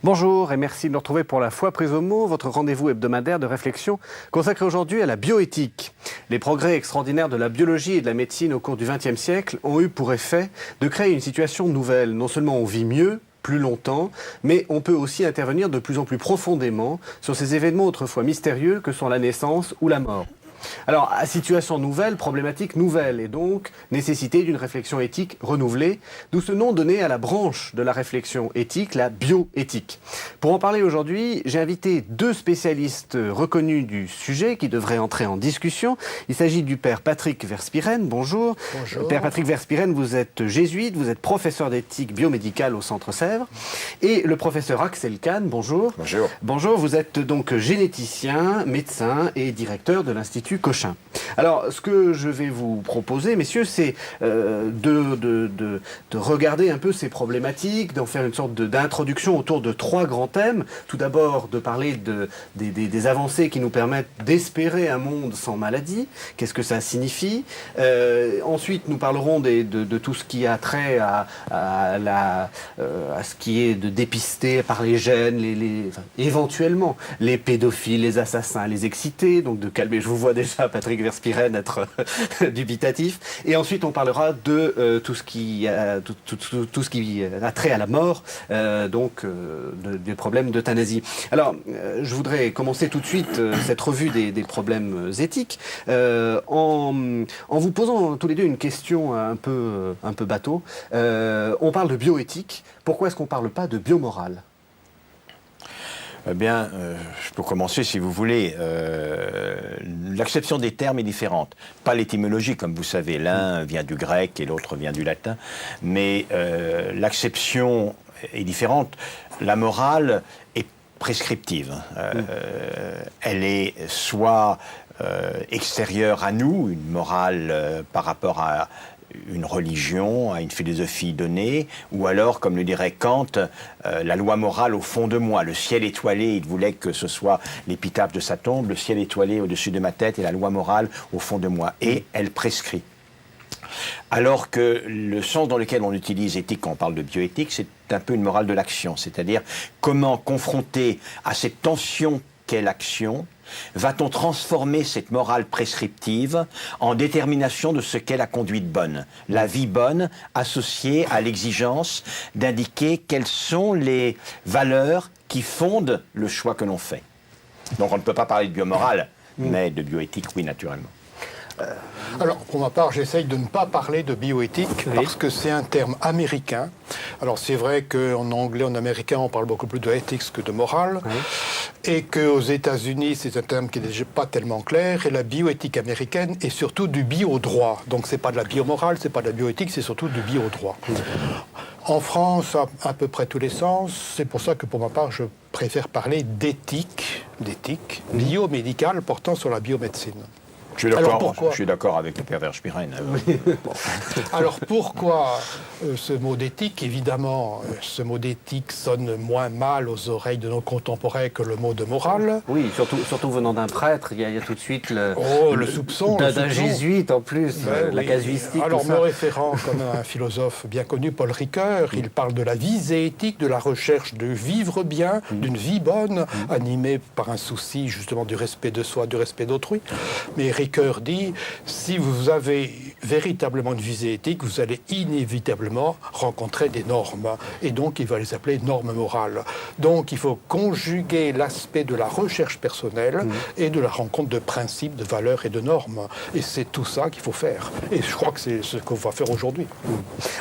Bonjour et merci de nous retrouver pour La Foi prise au mot, votre rendez-vous hebdomadaire de réflexion consacré aujourd'hui à la bioéthique. Les progrès extraordinaires de la biologie et de la médecine au cours du XXe siècle ont eu pour effet de créer une situation nouvelle. Non seulement on vit mieux, plus longtemps, mais on peut aussi intervenir de plus en plus profondément sur ces événements autrefois mystérieux que sont la naissance ou la mort. Alors, à situation nouvelle, problématique nouvelle, et donc nécessité d'une réflexion éthique renouvelée, d'où ce nom donné à la branche de la réflexion éthique, la bioéthique. Pour en parler aujourd'hui, j'ai invité deux spécialistes reconnus du sujet qui devraient entrer en discussion. Il s'agit du père Patrick Verspieren, bonjour. Bonjour. Père Patrick Verspieren, vous êtes jésuite, vous êtes professeur d'éthique biomédicale au Centre Sèvres. Et le professeur Axel Kahn, bonjour. Bonjour. Bonjour, vous êtes donc généticien, médecin et directeur de l'Institut Cochin. Alors, ce que je vais vous proposer, messieurs, c'est de regarder un peu ces problématiques, d'en faire une sorte d'introduction autour de trois grands thèmes. Tout d'abord, de parler des avancées qui nous permettent d'espérer un monde sans maladie. Qu'est-ce que ça signifie? Ensuite, nous parlerons de tout ce qui a trait à ce qui est de dépister par les gènes, éventuellement, les pédophiles, les assassins, les excités, donc de calmer. Je vous vois déjà, Patrick Verspieren, être dubitatif. Et ensuite, on parlera de tout ce qui a trait à la mort, des problèmes d'euthanasie. Alors, je voudrais commencer tout de suite cette revue des problèmes éthiques en vous posant tous les deux une question un peu bateau. On parle de bioéthique. Pourquoi est-ce qu'on ne parle pas de biomorale ? Eh bien, je peux commencer si vous voulez. L'acception des termes est différente. Pas l'étymologie, comme vous savez. L'un vient du grec et l'autre vient du latin. Mais l'acception est différente. La morale est prescriptive. Elle est soit extérieure à nous, une morale par rapport à une religion, à une philosophie donnée, ou alors, comme le dirait Kant, la loi morale au fond de moi, le ciel étoilé, il voulait que ce soit l'épitaphe de sa tombe, le ciel étoilé au-dessus de ma tête et la loi morale au fond de moi, et elle prescrit. Alors que le sens dans lequel on utilise éthique quand on parle de bioéthique, c'est un peu une morale de l'action, c'est-à-dire comment confronter à cette tension qu'est l'action, va-t-on transformer cette morale prescriptive en détermination de ce qu'est la conduite bonne, la vie bonne associée à l'exigence d'indiquer quelles sont les valeurs qui fondent le choix que l'on fait. Donc on ne peut pas parler de biomorale, mais de bioéthique, oui, naturellement. Alors, pour ma part, j'essaye de ne pas parler de bioéthique parce que c'est un terme américain. Alors, c'est vrai qu'en anglais, en américain, on parle beaucoup plus de ethics que de morale. Et qu'aux États-Unis, c'est un terme qui n'est déjà pas tellement clair. Et la bioéthique américaine est surtout du biodroit. Donc, c'est pas de la biomorale, c'est pas de la bioéthique, c'est surtout du biodroit. En France, à peu près tous les sens. C'est pour ça que, pour ma part, je préfère parler d'éthique biomédicale portant sur la biomédecine. Je suis d'accord avec le père Verspieren. Alors pourquoi ce mot d'éthique? Évidemment, ce mot d'éthique sonne moins mal aux oreilles de nos contemporains que le mot de morale. Oui, surtout venant d'un prêtre, il y a tout de suite le soupçon. D'un jésuite en plus, la casuistique. Alors me référant comme un philosophe bien connu, Paul Ricoeur, il parle de la visée éthique, de la recherche de vivre bien, d'une vie bonne, animée par un souci justement du respect de soi, du respect d'autrui. Mais Ricoeur dit, si vous avez véritablement une visée éthique, vous allez inévitablement rencontrer des normes. Et donc, il va les appeler normes morales. Donc, il faut conjuguer l'aspect de la recherche personnelle et de la rencontre de principes, de valeurs et de normes. Et c'est tout ça qu'il faut faire. Et je crois que c'est ce qu'on va faire aujourd'hui.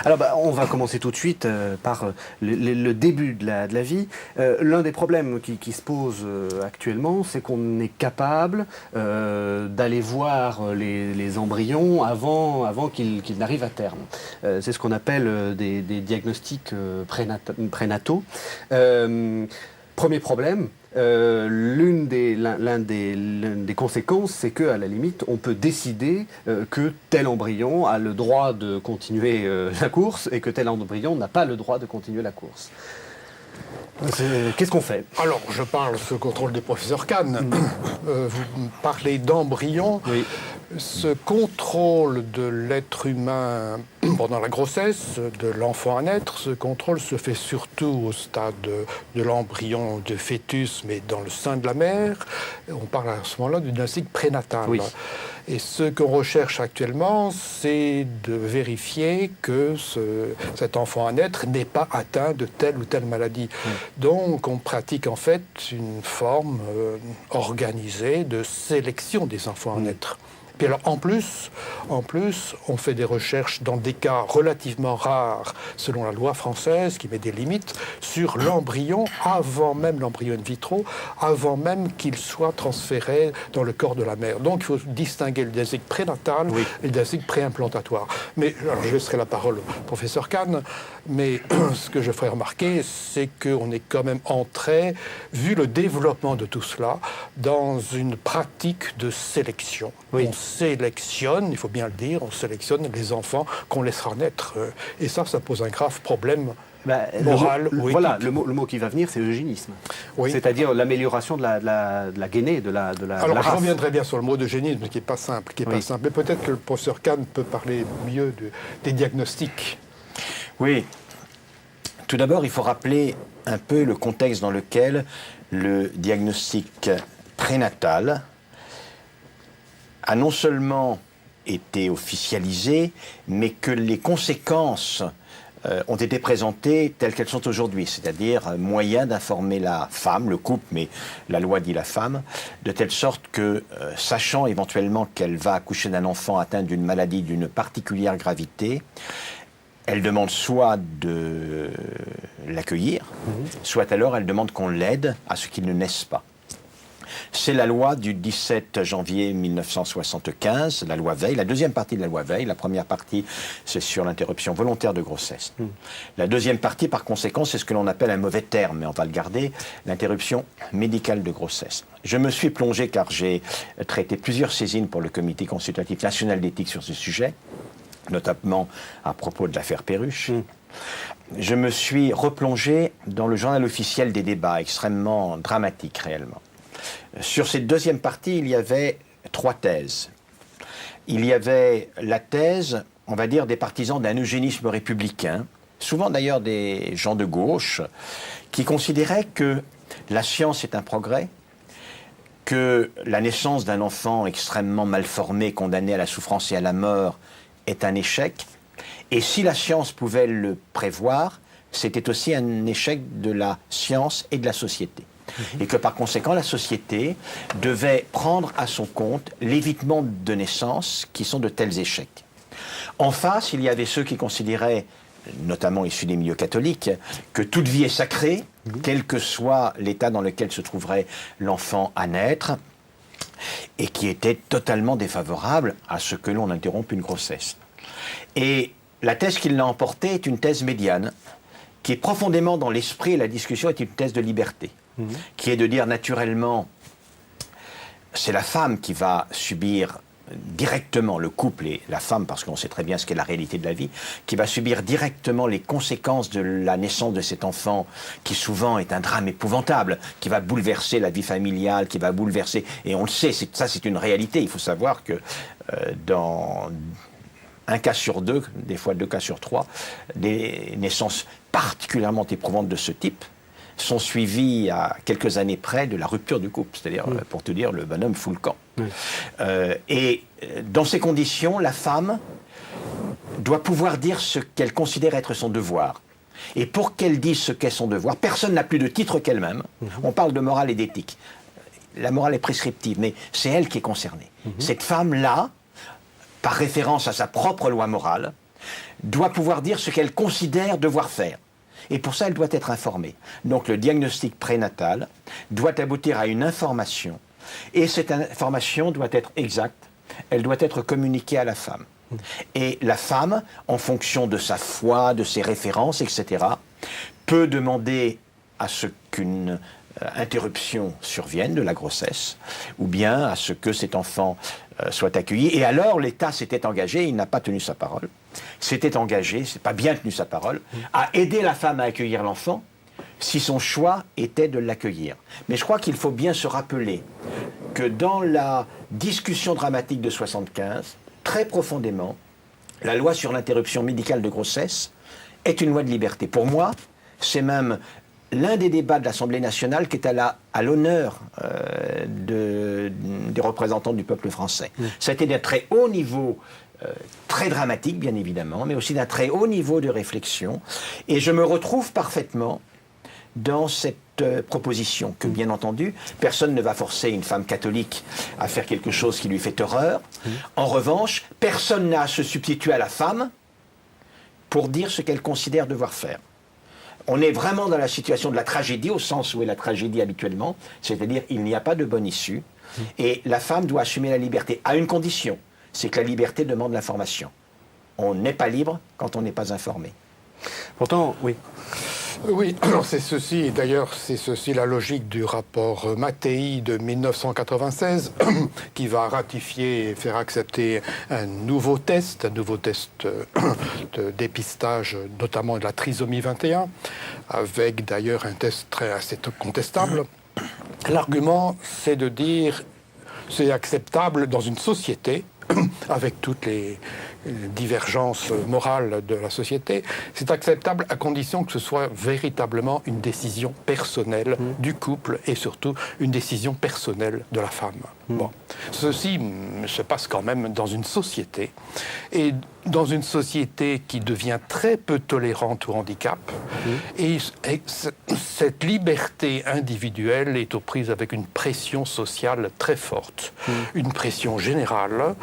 Alors, on va commencer tout de suite par le début de la vie. L'un des problèmes qui se pose actuellement, c'est qu'on est capable d'aller voir les embryons avant qu'ils n'arrivent à terme. C'est ce qu'on appelle des diagnostics prénataux. Premier problème, l'une des conséquences, c'est qu'à la limite, on peut décider que tel embryon a le droit de continuer la course et que tel embryon n'a pas le droit de continuer la course. Qu'est-ce qu'on fait? Alors, je parle sous le contrôle du professeur Kahn. Vous parlez d'embryon. Oui. Ce contrôle de l'être humain pendant la grossesse, de l'enfant à naître, ce contrôle se fait surtout au stade de l'embryon, de fœtus, mais dans le sein de la mère. On parle à ce moment-là d'une diagnostic prénatale. Oui. Et ce qu'on recherche actuellement, c'est de vérifier que cet enfant à naître n'est pas atteint de telle ou telle maladie. Donc on pratique en fait une forme organisée de sélection des enfants à naître. Puis alors, en plus, on fait des recherches dans des cas relativement rares, selon la loi française, qui met des limites, sur l'embryon, avant même l'embryon in vitro, avant même qu'il soit transféré dans le corps de la mère. Donc, il faut distinguer le diagnostic prénatal et le diagnostic préimplantatoire. Mais, alors, je laisserai la parole au professeur Kahn, mais ce que je ferai remarquer, c'est qu'on est quand même entré, vu le développement de tout cela, dans une pratique de sélection. Oui. On sélectionne, il faut bien le dire, on sélectionne les enfants qu'on laissera naître. Et ça pose un grave problème moral ou voilà, éthique. le mot qui va venir, c'est eugénisme. Oui. C'est-à-dire l'amélioration de la gainée, de la Alors, je race. reviendrai bien sur le mot d'eugénisme, qui n'est pas simple. Mais peut-être que le professeur Kahn peut parler mieux des diagnostics. Oui. Tout d'abord, il faut rappeler un peu le contexte dans lequel le diagnostic prénatal a non seulement été officialisé, mais que les conséquences ont été présentées telles qu'elles sont aujourd'hui, c'est-à-dire moyen d'informer la femme, le couple, mais la loi dit la femme, de telle sorte que, sachant éventuellement qu'elle va accoucher d'un enfant atteint d'une maladie d'une particulière gravité, elle demande soit de l'accueillir, soit alors elle demande qu'on l'aide à ce qu'il ne naisse pas. C'est la loi du 17 janvier 1975, la loi Veil, la deuxième partie de la loi Veil. La première partie, c'est sur l'interruption volontaire de grossesse. La deuxième partie, par conséquent, c'est ce que l'on appelle un mauvais terme, mais on va le garder, l'interruption médicale de grossesse. Je me suis plongé, car j'ai traité plusieurs saisines pour le Comité consultatif national d'éthique sur ce sujet, notamment à propos de l'affaire Perruche. Je me suis replongé dans le journal officiel des débats, extrêmement dramatique réellement. Sur cette deuxième partie, il y avait 3 thèses. Il y avait la thèse, on va dire, des partisans d'un eugénisme républicain, souvent d'ailleurs des gens de gauche, qui considéraient que la science est un progrès, que la naissance d'un enfant extrêmement mal formé, condamné à la souffrance et à la mort, est un échec. Et si la science pouvait le prévoir, c'était aussi un échec de la science et de la société. Et que par conséquent, la société devait prendre à son compte l'évitement de naissances qui sont de tels échecs. En face, il y avait ceux qui considéraient, notamment issus des milieux catholiques, que toute vie est sacrée, quel que soit l'état dans lequel se trouverait l'enfant à naître, et qui étaient totalement défavorables à ce que l'on interrompe une grossesse. Et la thèse qui l'a emportée est une thèse médiane, qui est profondément dans l'esprit et la discussion est une thèse de liberté, qui est de dire naturellement, c'est la femme qui va subir directement, le couple et la femme, parce qu'on sait très bien ce qu'est la réalité de la vie, qui va subir directement les conséquences de la naissance de cet enfant, qui souvent est un drame épouvantable, qui va bouleverser la vie familiale, qui va bouleverser, et on le sait, ça c'est une réalité, il faut savoir que dans un cas sur 2, des fois 2 cas sur 3, des naissances particulièrement éprouvantes de ce type sont suivies à quelques années près de la rupture du couple. C'est-à-dire, pour te dire, le bonhomme fout le camp. Et dans ces conditions, la femme doit pouvoir dire ce qu'elle considère être son devoir. Et pour qu'elle dise ce qu'est son devoir, personne n'a plus de titre qu'elle-même. On parle de morale et d'éthique. La morale est prescriptive, mais c'est elle qui est concernée. Cette femme-là, par référence à sa propre loi morale, doit pouvoir dire ce qu'elle considère devoir faire. Et pour ça, elle doit être informée. Donc le diagnostic prénatal doit aboutir à une information. Et cette information doit être exacte. Elle doit être communiquée à la femme. Et la femme, en fonction de sa foi, de ses références, etc., peut demander à ce qu'une interruption survienne de la grossesse, ou bien à ce que cet enfant soit accueilli. Et alors, l'État s'était engagé, il n'a pas tenu sa parole, s'était engagé, c'est pas bien tenu sa parole, à aider la femme à accueillir l'enfant, si son choix était de l'accueillir. Mais je crois qu'il faut bien se rappeler que dans la discussion dramatique de 75, très profondément, la loi sur l'interruption médicale de grossesse est une loi de liberté. Pour moi, c'est même l'un des débats de l'Assemblée nationale qui est à l'honneur des représentants du peuple français. Ça a été d'un très haut niveau, très dramatique bien évidemment, mais aussi d'un très haut niveau de réflexion. Et je me retrouve parfaitement dans cette proposition que, bien entendu, personne ne va forcer une femme catholique à faire quelque chose qui lui fait horreur. En revanche, personne n'a à se substituer à la femme pour dire ce qu'elle considère devoir faire. On est vraiment dans la situation de la tragédie, au sens où est la tragédie habituellement, c'est-à-dire il n'y a pas de bonne issue, et la femme doit assumer la liberté, à une condition, c'est que la liberté demande l'information. On n'est pas libre quand on n'est pas informé. Pourtant, oui. Oui, alors c'est ceci, et d'ailleurs c'est ceci la logique du rapport Mattei de 1996 qui va ratifier et faire accepter un nouveau test de dépistage, notamment de la trisomie 21, avec d'ailleurs un test assez contestable. L'argument, c'est de dire c'est acceptable dans une société avec toutes les divergences morales de la société, c'est acceptable à condition que ce soit véritablement une décision personnelle du couple et surtout une décision personnelle de la femme. Bon. Ceci se passe quand même dans une société, et dans une société qui devient très peu tolérante au handicap, et cette liberté individuelle est aux prises avec une pression sociale très forte, une pression générale.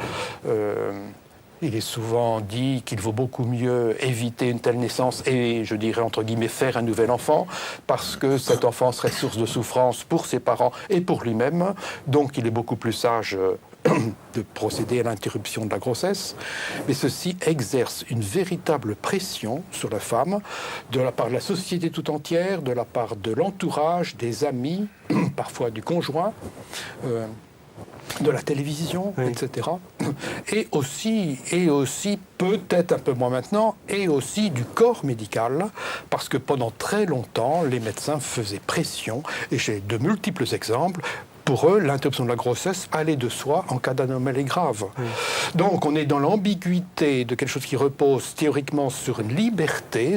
Il est souvent dit qu'il vaut beaucoup mieux éviter une telle naissance et, je dirais entre guillemets, faire un nouvel enfant, parce que cet enfant serait source de souffrance pour ses parents et pour lui-même. Donc il est beaucoup plus sage de procéder à l'interruption de la grossesse. Mais ceci exerce une véritable pression sur la femme, de la part de la société tout entière, de la part de l'entourage, des amis, parfois du conjoint, de la télévision, etc. Et aussi, peut-être un peu moins maintenant, et aussi du corps médical, parce que pendant très longtemps, les médecins faisaient pression, et j'ai de multiples exemples. Pour eux, l'interruption de la grossesse allait de soi en cas d'anomalie grave. Donc on est dans l'ambiguïté de quelque chose qui repose théoriquement sur une liberté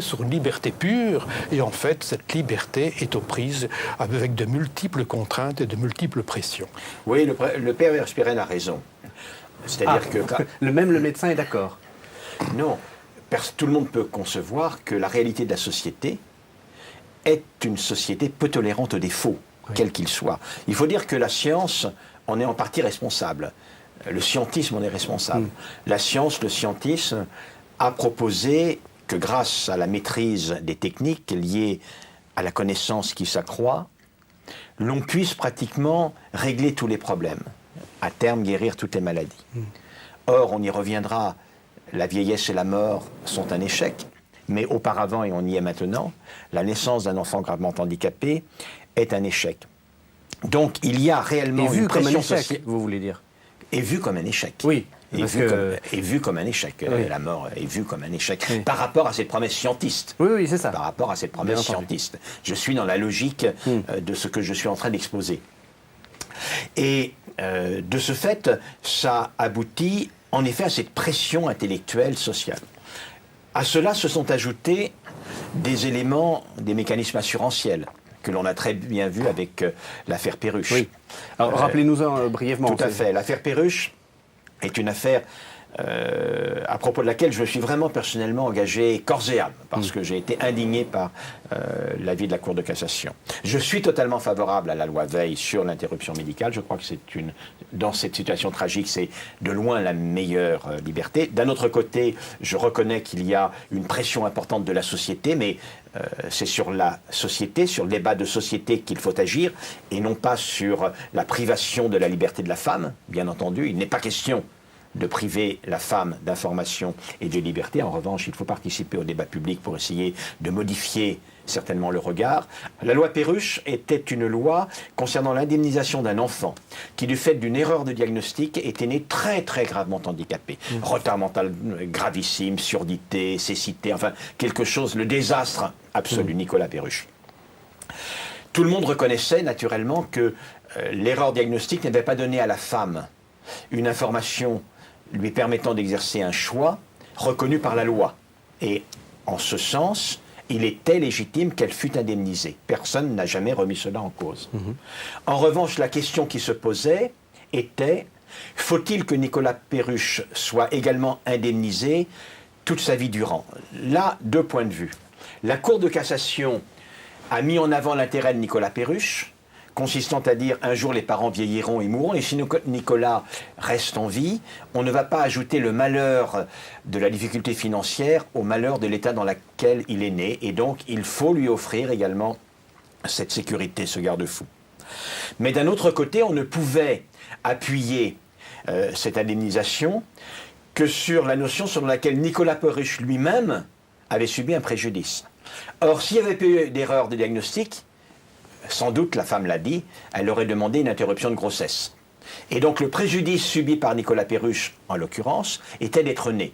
pure, et en fait cette liberté est aux prises avec de multiples contraintes et de multiples pressions. Oui, le père Spirène a raison. C'est-à-dire que... Le médecin est d'accord. Non, tout le monde peut concevoir que la réalité de la société est une société peu tolérante aux défauts, quel qu'il soit. Il faut dire que la science en est en partie responsable. Le scientisme en est responsable. La science, le scientisme, a proposé que grâce à la maîtrise des techniques liées à la connaissance qui s'accroît, l'on puisse pratiquement régler tous les problèmes, à terme guérir toutes les maladies. Or, on y reviendra, la vieillesse et la mort sont un échec, mais auparavant, et on y est maintenant, la naissance d'un enfant gravement handicapé est un échec. Donc il y a réellement une pression sociale. Vous voulez dire? Et vu comme un échec. Oui. Et vu comme un échec. Oui. La mort est vue comme un échec. Oui. Par rapport à cette promesse scientiste. Oui, c'est ça. Par rapport à cette promesse scientiste. Je suis dans la logique de ce que je suis en train d'exposer. Et de ce fait, ça aboutit en effet à cette pression intellectuelle sociale. À cela se sont ajoutés des éléments, des mécanismes assurantiels que l'on a très bien vu avec l'affaire Perruche. Oui. Alors rappelez-nous-en brièvement. Tout à fait. L'affaire Perruche est une affaire à propos de laquelle je me suis vraiment personnellement engagé corps et âme, parce que j'ai été indigné par l'avis de la Cour de cassation. Je suis totalement favorable à la loi Veil sur l'interruption médicale. Je crois que dans cette situation tragique, c'est de loin la meilleure liberté. D'un autre côté, je reconnais qu'il y a une pression importante de la société, mais c'est sur la société, sur le débat de société qu'il faut agir, et non pas sur la privation de la liberté de la femme, bien entendu. Il n'est pas question de priver la femme d'information et de liberté. En revanche, il faut participer au débat public pour essayer de modifier certainement le regard. La loi Perruche était une loi concernant l'indemnisation d'un enfant qui, du fait d'une erreur de diagnostic, était né très très gravement handicapé. Retard mental gravissime, surdité, cécité, enfin quelque chose, le désastre absolu, Nicolas Perruche. Tout le monde reconnaissait naturellement que l'erreur diagnostique n'avait pas donné à la femme une information lui permettant d'exercer un choix reconnu par la loi. Et en ce sens, il était légitime qu'elle fût indemnisée. Personne n'a jamais remis cela en cause. En revanche, la question qui se posait était, faut-il que Nicolas Perruche soit également indemnisé toute sa vie durant? Là, 2 points de vue. La Cour de cassation a mis en avant l'intérêt de Nicolas Perruche, consistant à dire un jour les parents vieilliront et mourront, et si Nicolas reste en vie, on ne va pas ajouter le malheur de la difficulté financière au malheur de l'état dans lequel il est né, et donc il faut lui offrir également cette sécurité, ce garde-fou. Mais d'un autre côté, on ne pouvait appuyer cette indemnisation que sur la notion selon laquelle Nicolas Perruche lui-même avait subi un préjudice. Or, s'il n'y avait pas eu d'erreur de diagnostic, sans doute, la femme l'a dit, elle aurait demandé une interruption de grossesse. Et donc le préjudice subi par Nicolas Perruche, en l'occurrence, était d'être né.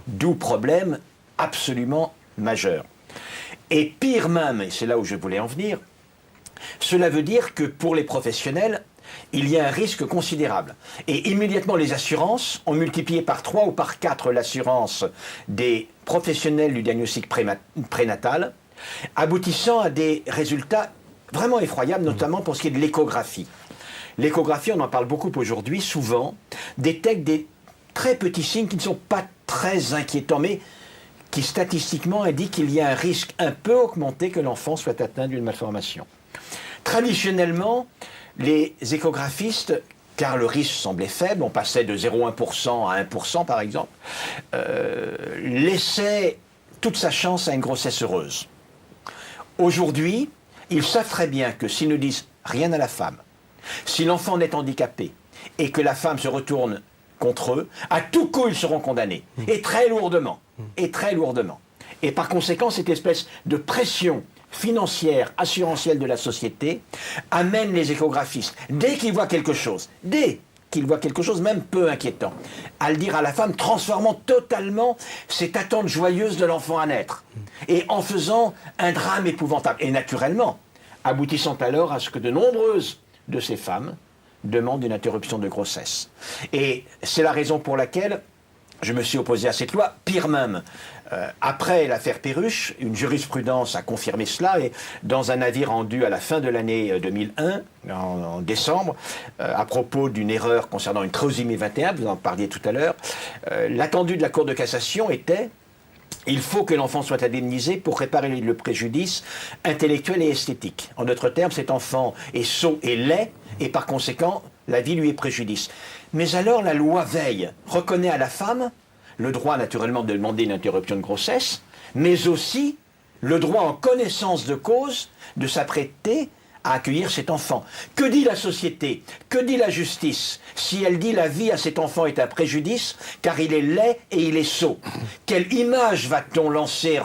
D'où problème absolument majeur. Et pire même, et c'est là où je voulais en venir, cela veut dire que pour les professionnels, il y a un risque considérable. Et immédiatement, les assurances ont multiplié par 3 ou par 4 l'assurance des professionnels du diagnostic prénatal, aboutissant à des résultats vraiment effroyables, notamment pour ce qui est de l'échographie. L'échographie, on en parle beaucoup aujourd'hui, souvent, détecte des très petits signes qui ne sont pas très inquiétants, mais qui statistiquement indiquent qu'il y a un risque un peu augmenté que l'enfant soit atteint d'une malformation. Traditionnellement, les échographistes, car le risque semblait faible, on passait de 0,1% à 1% par exemple, laissaient toute sa chance à une grossesse heureuse. Aujourd'hui, ils savent très bien que s'ils ne disent rien à la femme, si l'enfant est handicapé et que la femme se retourne contre eux, à tout coup ils seront condamnés, et très lourdement, et très lourdement. Et par conséquent, cette espèce de pression financière, assurantielle de la société, amène les échographistes, dès qu'ils voient quelque chose, même peu inquiétant, à le dire à la femme, transformant totalement cette attente joyeuse de l'enfant à naître, et en faisant un drame épouvantable, et naturellement, aboutissant alors à ce que de nombreuses de ces femmes demandent une interruption de grossesse. Et c'est la raison pour laquelle je me suis opposé à cette loi. Pire même, après l'affaire Perruche, une jurisprudence a confirmé cela, et dans un avis rendu à la fin de l'année 2001, en décembre, à propos d'une erreur concernant une trisomie 21, vous en parliez tout à l'heure, l'attendu de la Cour de cassation était: il faut que l'enfant soit indemnisé pour réparer le préjudice intellectuel et esthétique. En d'autres termes, cet enfant est sot et laid, et par conséquent, la vie lui est préjudice. Mais alors, la loi Veil reconnaît à la femme le droit, naturellement, de demander une interruption de grossesse, mais aussi le droit en connaissance de cause de s'apprêter à accueillir cet enfant. Que dit la société? Que dit la justice? Si elle dit la vie à cet enfant est un préjudice, car il est laid et il est sot. Quelle image va-t-on lancer,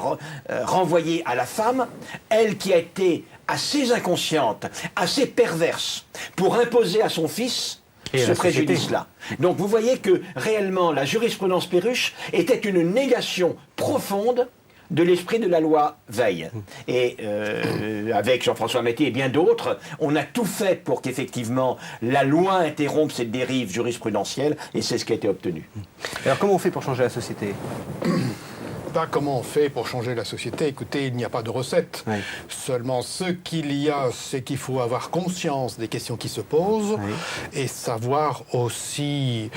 renvoyer à la femme, elle qui a été assez inconsciente, assez perverse, pour imposer à son fils ce préjudice-là? Donc vous voyez que réellement la jurisprudence Perruche était une négation profonde de l'esprit de la loi Veil. Et avec Jean-François Métier et bien d'autres, on a tout fait pour qu'effectivement la loi interrompe cette dérive jurisprudentielle, et c'est ce qui a été obtenu. Alors comment on fait pour changer la société ? Comment on fait pour changer la société? Écoutez, il n'y a pas de recette. Oui. Seulement, ce qu'il y a, c'est qu'il faut avoir conscience des questions qui se posent, et savoir aussi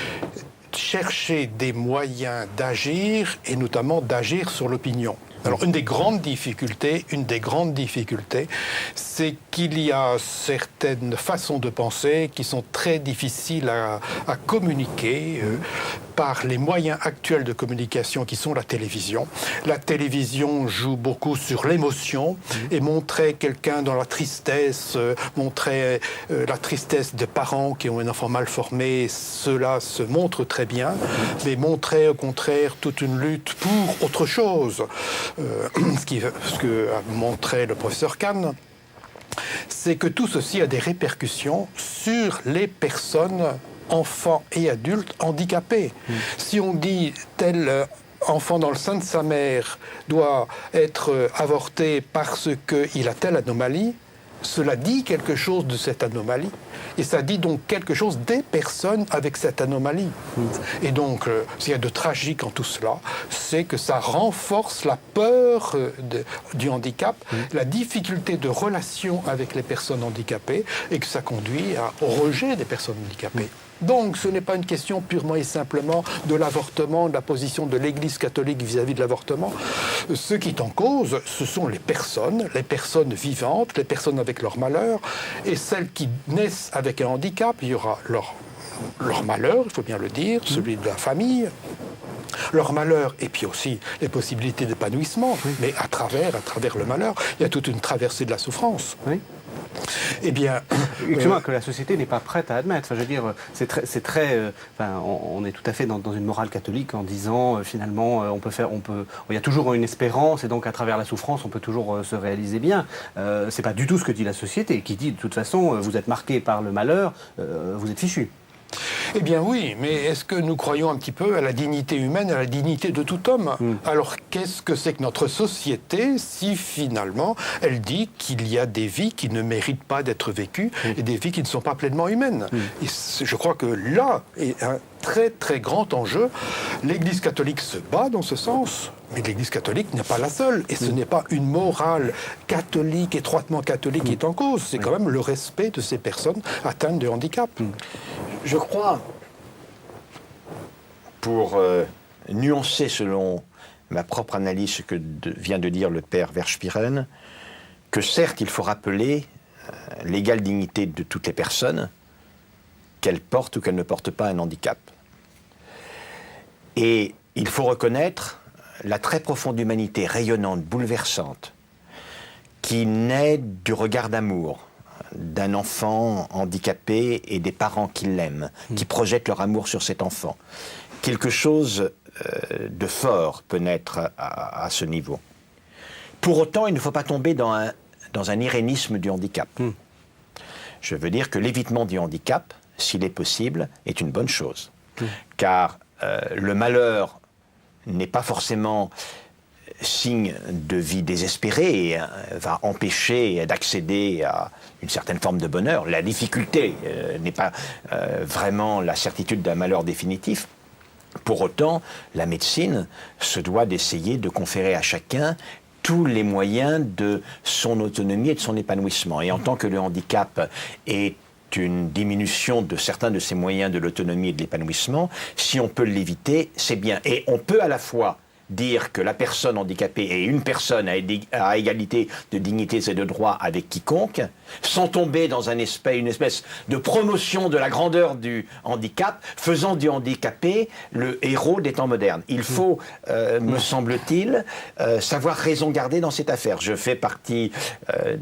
chercher des moyens d'agir, et notamment d'agir sur l'opinion. Alors, une des grandes difficultés, c'est qu'il y a certaines façons de penser qui sont très difficiles à communiquer par les moyens actuels de communication qui sont la télévision. La télévision joue beaucoup sur l'émotion, et montrer quelqu'un dans la tristesse, montrer la tristesse de parents qui ont un enfant mal formé, cela se montre très bien, mais montrer au contraire toute une lutte pour autre chose. Ce que a montré le professeur Kahn, c'est que tout ceci a des répercussions sur les personnes, enfants et adultes handicapés. Si on dit tel enfant dans le sein de sa mère doit être avorté parce qu'il a telle anomalie, cela dit quelque chose de cette anomalie. Et ça dit donc quelque chose des personnes avec cette anomalie. Et donc, ce qu'il y a de tragique en tout cela, c'est que ça renforce la peur du handicap, la difficulté de relation avec les personnes handicapées, et que ça conduit au rejet des personnes handicapées. Donc, ce n'est pas une question purement et simplement de l'avortement, de la position de l'Église catholique vis-à-vis de l'avortement. Ce qui est en cause, ce sont les personnes vivantes, les personnes avec leur malheur, et celles qui naissent avec un handicap. Il y aura leur malheur, il faut bien le dire, celui de la famille, leur malheur, et puis aussi les possibilités d'épanouissement. Mais à travers le malheur, il y a toute une traversée de la souffrance. Oui. Eh bien, excusez-moi, que la société n'est pas prête à admettre. Enfin, je veux dire, on est tout à fait dans une morale catholique en disant finalement, il y a toujours une espérance et donc à travers la souffrance, on peut toujours se réaliser bien. C'est pas du tout ce que dit la société, qui dit de toute façon, vous êtes marqué par le malheur, vous êtes fichu. Eh bien oui, mais est-ce que nous croyons un petit peu à la dignité humaine, à la dignité de tout homme ? Alors qu'est-ce que c'est que notre société si finalement elle dit qu'il y a des vies qui ne méritent pas d'être vécues et des vies qui ne sont pas pleinement humaines ? Et je crois que là est un très très grand enjeu. L'Église catholique se bat dans ce sens, mais l'Église catholique n'est pas la seule. Et ce n'est pas une morale catholique, étroitement catholique qui est en cause. C'est quand même le respect de ces personnes atteintes de handicap. Je crois, pour nuancer selon ma propre analyse ce que vient de dire le père Verspieren, que certes il faut rappeler l'égale dignité de toutes les personnes, qu'elles portent ou qu'elles ne portent pas un handicap. Et il faut reconnaître la très profonde humanité rayonnante, bouleversante, qui naît du regard d'amour d'un enfant handicapé et des parents qui l'aiment, qui projettent leur amour sur cet enfant. Quelque chose de fort peut naître à ce niveau. Pour autant, il ne faut pas tomber dans un irénisme du handicap. Je veux dire que l'évitement du handicap, s'il est possible, est une bonne chose. Car le malheur n'est pas forcément signe de vie désespérée et va empêcher d'accéder à une certaine forme de bonheur. La difficulté n'est pas vraiment la certitude d'un malheur définitif. Pour autant, la médecine se doit d'essayer de conférer à chacun tous les moyens de son autonomie et de son épanouissement. Et en tant que le handicap est une diminution de certains de ces moyens de l'autonomie et de l'épanouissement, si on peut l'éviter, c'est bien. Et on peut à la fois dire que la personne handicapée est une personne à égalité de dignités et de droits avec quiconque, sans tomber dans une espèce de promotion de la grandeur du handicap, faisant du handicapé le héros des temps modernes. Il faut, me semble-t-il, savoir raison garder dans cette affaire. Je fais partie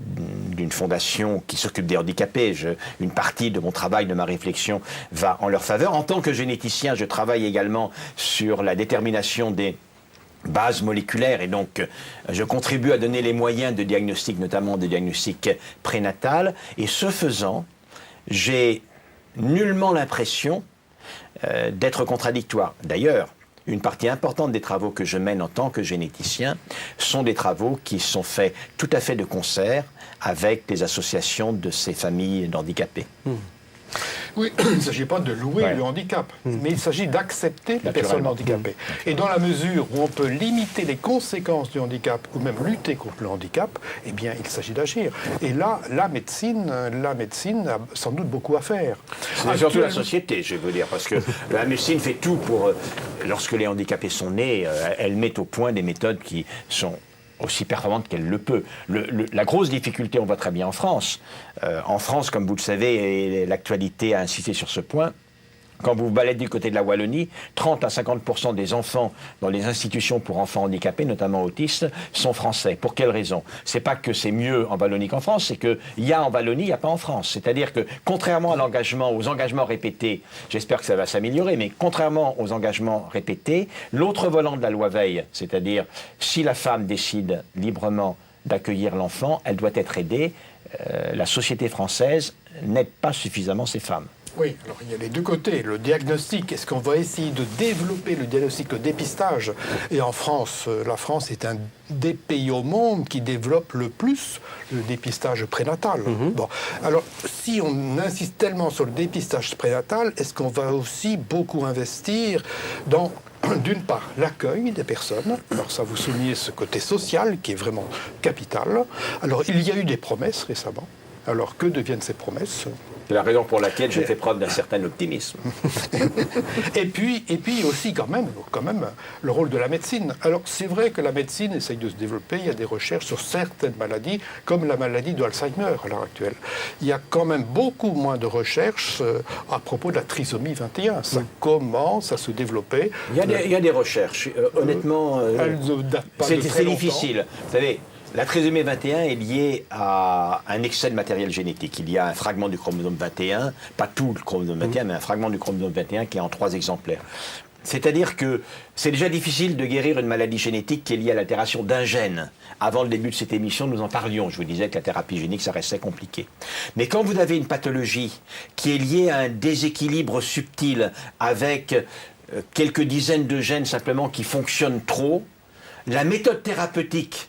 d'une fondation qui s'occupe des handicapés. Une partie de mon travail, de ma réflexion, va en leur faveur. En tant que généticien, je travaille également sur la détermination des base moléculaire et donc je contribue à donner les moyens de diagnostic, notamment de diagnostic prénatal, et ce faisant, j'ai nullement l'impression d'être contradictoire. D'ailleurs, une partie importante des travaux que je mène en tant que généticien sont des travaux qui sont faits tout à fait de concert avec les associations de ces familles d'handicapés. Oui, il ne s'agit pas de louer le handicap, mais il s'agit d'accepter les personnes handicapées. Et dans la mesure où on peut limiter les conséquences du handicap, ou même lutter contre le handicap, eh bien, il s'agit d'agir. Et là, la médecine a sans doute beaucoup à faire. C'est surtout la société, je veux dire, parce que la médecine fait tout pour... lorsque les handicapés sont nés, elle met au point des méthodes qui sont aussi performante qu'elle le peut. La grosse difficulté, on voit très bien en France. En France, comme vous le savez, et l'actualité a insisté sur ce point, quand vous vous baladez du côté de la Wallonie, 30 à 50% des enfants dans les institutions pour enfants handicapés, notamment autistes, sont français. Pour quelle raison ? C'est pas que c'est mieux en Wallonie qu'en France, c'est qu'il y a en Wallonie, il n'y a pas en France. C'est-à-dire que, contrairement aux engagements répétés, j'espère que ça va s'améliorer, mais contrairement aux engagements répétés, l'autre volant de la loi Veil, c'est-à-dire si la femme décide librement d'accueillir l'enfant, elle doit être aidée. La société française n'aide pas suffisamment ces femmes. Oui, alors il y a les deux côtés. Le diagnostic, est-ce qu'on va essayer de développer le diagnostic, le dépistage? Et en France, la France est un des pays au monde qui développe le plus le dépistage prénatal. Bon, alors si on insiste tellement sur le dépistage prénatal, est-ce qu'on va aussi beaucoup investir dans, d'une part, l'accueil des personnes? Alors ça, vous soulignez ce côté social qui est vraiment capital. Alors il y a eu des promesses récemment. Alors que deviennent ces promesses? C'est la raison pour laquelle j'ai fait preuve d'un certain optimisme. et puis aussi quand même le rôle de la médecine. Alors c'est vrai que la médecine essaye de se développer, il y a des recherches sur certaines maladies, comme la maladie d'Alzheimer à l'heure actuelle. Il y a quand même beaucoup moins de recherches à propos de la trisomie 21. Ça commence à se développer. Il y a des recherches, honnêtement, elles ne datent pas de très c'est longtemps. difficile. Vous savez, la trisomie 21 est liée à un excès de matériel génétique. Il y a un fragment du chromosome 21, pas tout le chromosome 21, mais un fragment du chromosome 21 qui est en 3 exemplaires. C'est-à-dire que c'est déjà difficile de guérir une maladie génétique qui est liée à l'altération d'un gène. Avant le début de cette émission, nous en parlions. Je vous disais que la thérapie génique, ça restait compliqué. Mais quand vous avez une pathologie qui est liée à un déséquilibre subtil avec quelques dizaines de gènes simplement qui fonctionnent trop, la méthode thérapeutique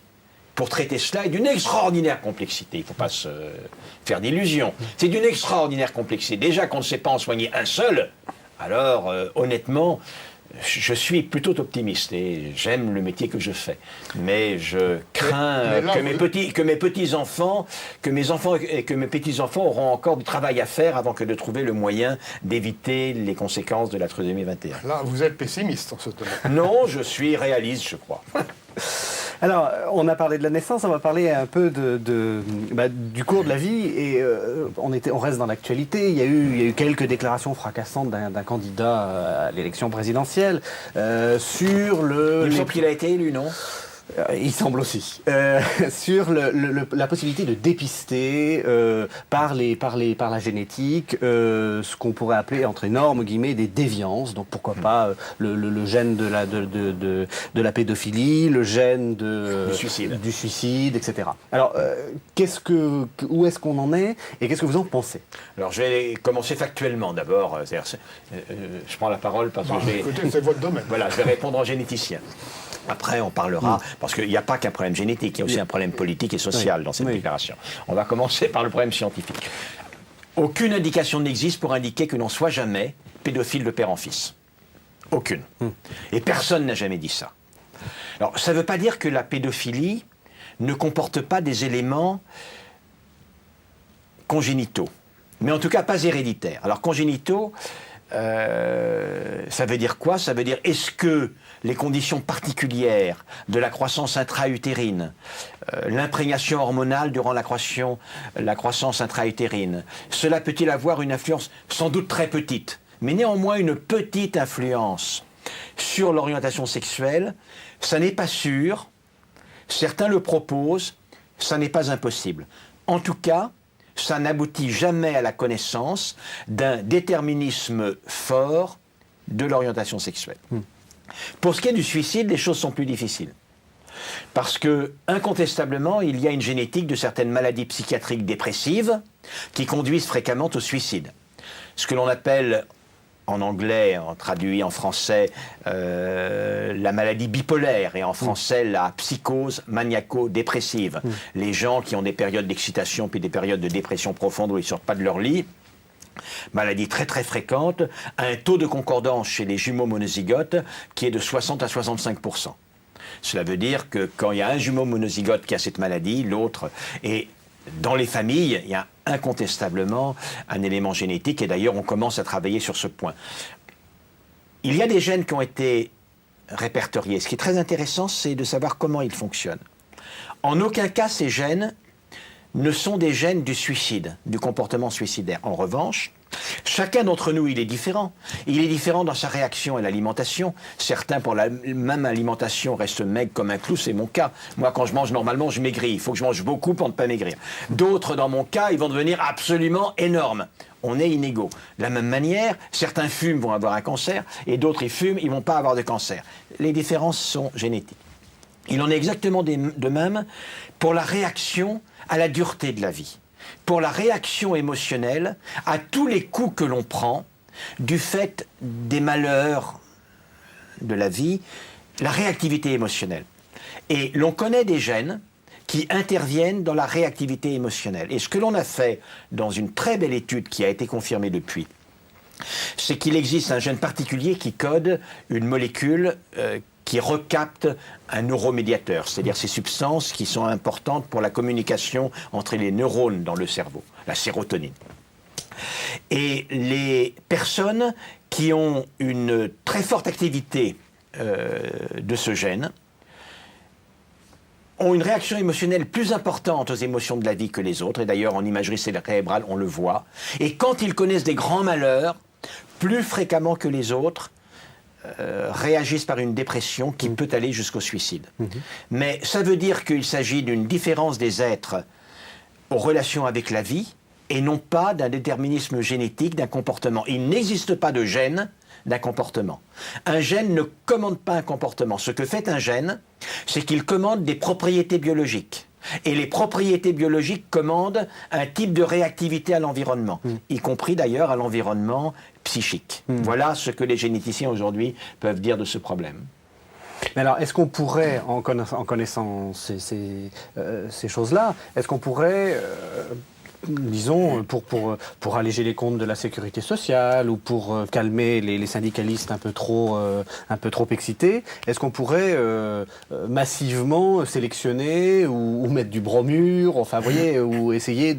pour traiter cela est d'une extraordinaire complexité. Il ne faut pas se faire d'illusions. C'est d'une extraordinaire complexité. Déjà qu'on ne sait pas en soigner un seul, alors honnêtement, je suis plutôt optimiste et j'aime le métier que je fais. Mais je crains que mes petits-enfants auront encore du travail à faire avant que de trouver le moyen d'éviter les conséquences de la trisomie 21. Là, vous êtes pessimiste en ce domaine. Non, je suis réaliste, je crois. Alors, on a parlé de la naissance, on va parler un peu du cours de la vie, et on reste dans l'actualité. Il y a eu quelques déclarations fracassantes d'un candidat à l'élection présidentielle sur le... Il me semble qu'il a été élu, non ? Il semble aussi. Sur la possibilité de dépister par la génétique ce qu'on pourrait appeler, entre énormes guillemets, des déviances. Donc pourquoi pas le gène de la pédophilie, le gène du suicide, etc. Alors, où est-ce qu'on en est et qu'est-ce que vous en pensez? Alors je vais commencer factuellement d'abord. Je prends la parole parce que écoutez, c'est votre domaine. Voilà, je vais répondre en généticien. Après, on parlera, parce qu'il n'y a pas qu'un problème génétique, il y a aussi un problème politique et social dans cette déclaration. On va commencer par le problème scientifique. Aucune indication n'existe pour indiquer que l'on soit jamais pédophile de père en fils. Aucune. Et personne n'a jamais dit ça. Alors, ça ne veut pas dire que la pédophilie ne comporte pas des éléments congénitaux, mais en tout cas pas héréditaires. Alors, congénitaux, ça veut dire quoi? Ça veut dire, est-ce que les conditions particulières de la croissance intra-utérine, l'imprégnation hormonale durant la croissance intra-utérine, cela peut-il avoir une influence sans doute très petite, mais néanmoins une petite influence sur l'orientation sexuelle? Ça n'est pas sûr, certains le proposent, ça n'est pas impossible. En tout cas, ça n'aboutit jamais à la connaissance d'un déterminisme fort de l'orientation sexuelle. Pour ce qui est du suicide, les choses sont plus difficiles. Parce que, incontestablement, il y a une génétique de certaines maladies psychiatriques dépressives qui conduisent fréquemment au suicide. Ce que l'on appelle, en anglais, traduit en français, la maladie bipolaire, et en français, la psychose maniaco-dépressive. Les gens qui ont des périodes d'excitation puis des périodes de dépression profonde où ils ne sortent pas de leur lit, maladie très très fréquente, un taux de concordance chez les jumeaux monozygotes qui est de 60 à 65%. Cela veut dire que quand il y a un jumeau monozygote qui a cette maladie, l'autre est... Dans les familles, il y a incontestablement un élément génétique, et d'ailleurs on commence à travailler sur ce point. Il y a des gènes qui ont été répertoriés. Ce qui est très intéressant, c'est de savoir comment ils fonctionnent. En aucun cas, ces gènes ne sont des gènes du suicide, du comportement suicidaire. En revanche, chacun d'entre nous, il est différent. Il est différent dans sa réaction à l'alimentation. Certains, pour la même alimentation, restent maigres comme un clou, c'est mon cas. Moi, quand je mange normalement, je maigris. Il faut que je mange beaucoup pour ne pas maigrir. D'autres, dans mon cas, ils vont devenir absolument énormes. On est inégaux. De la même manière, certains fument, vont avoir un cancer, et d'autres, ils fument, ils ne vont pas avoir de cancer. Les différences sont génétiques. Il en est exactement de même pour la réaction à la dureté de la vie. pour la réaction émotionnelle à tous les coups que l'on prend du fait des malheurs de la vie, la réactivité émotionnelle. Et l'on connaît des gènes qui interviennent dans la réactivité émotionnelle. Et ce que l'on a fait dans une très belle étude qui a été confirmée depuis, c'est qu'il existe un gène particulier qui code une molécule qui recapte un neuromédiateur, c'est-à-dire ces substances qui sont importantes pour la communication entre les neurones dans le cerveau, la sérotonine. Et les personnes qui ont une très forte activité de ce gène ont une réaction émotionnelle plus importante aux émotions de la vie que les autres, et d'ailleurs en imagerie cérébrale on le voit, et quand ils connaissent des grands malheurs, plus fréquemment que les autres, réagissent par une dépression qui peut aller jusqu'au suicide. Mais ça veut dire qu'il s'agit d'une différence des êtres aux relations avec la vie, et non pas d'un déterminisme génétique, d'un comportement. Il n'existe pas de gène d'un comportement. Un gène ne commande pas un comportement. Ce que fait un gène, c'est qu'il commande des propriétés biologiques. Et les propriétés biologiques commandent un type de réactivité à l'environnement, y compris d'ailleurs à l'environnement psychique. Voilà ce que les généticiens aujourd'hui peuvent dire de ce problème. Mais alors, est-ce qu'on pourrait, en connaissant ces choses-là, est-ce qu'on pourrait... disons, pour alléger les comptes de la sécurité sociale ou pour calmer les syndicalistes un peu trop excités, est-ce qu'on pourrait massivement sélectionner ou mettre du bromure, enfin, vous voyez, ou essayer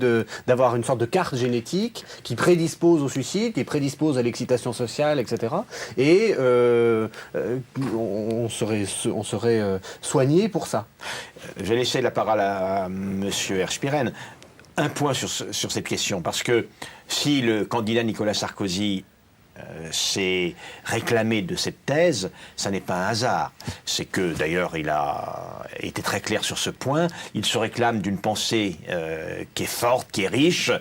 d'avoir une sorte de carte génétique qui prédispose au suicide, qui prédispose à l'excitation sociale, etc. Et on serait soigné pour ça. Je vais laisser la parole à M. Erspiren. Un point sur cette question, parce que si le candidat Nicolas Sarkozy s'est réclamé de cette thèse, ça n'est pas un hasard. C'est que, d'ailleurs, il a été très clair sur ce point, il se réclame d'une pensée qui est forte, qui est riche,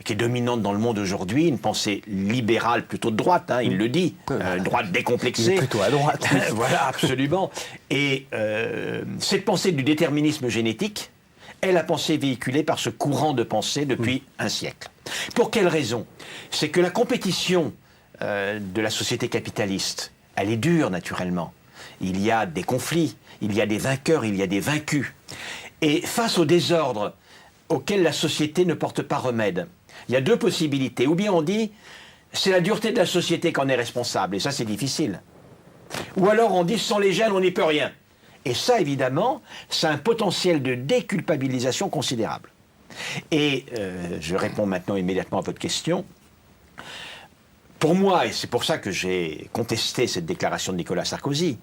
qui est dominante dans le monde aujourd'hui, une pensée libérale plutôt de droite, hein, il le dit, droite décomplexée. Plutôt à droite. Voilà, absolument. Et cette pensée du déterminisme génétique est la pensée véhiculée par ce courant de pensée depuis un siècle. Pour quelle raison? C'est que la compétition de la société capitaliste, elle est dure naturellement. Il y a des conflits, il y a des vainqueurs, il y a des vaincus. Et face au désordre auquel la société ne porte pas remède, il y a deux possibilités. Ou bien on dit, c'est la dureté de la société qu'on est responsable, et ça c'est difficile. Ou alors on dit, sans les gènes, on n'y peut rien. Et ça, évidemment, c'est un potentiel de déculpabilisation considérable. Et je réponds maintenant immédiatement à votre question. Pour moi, et c'est pour ça que j'ai contesté cette déclaration de Nicolas Sarkozy,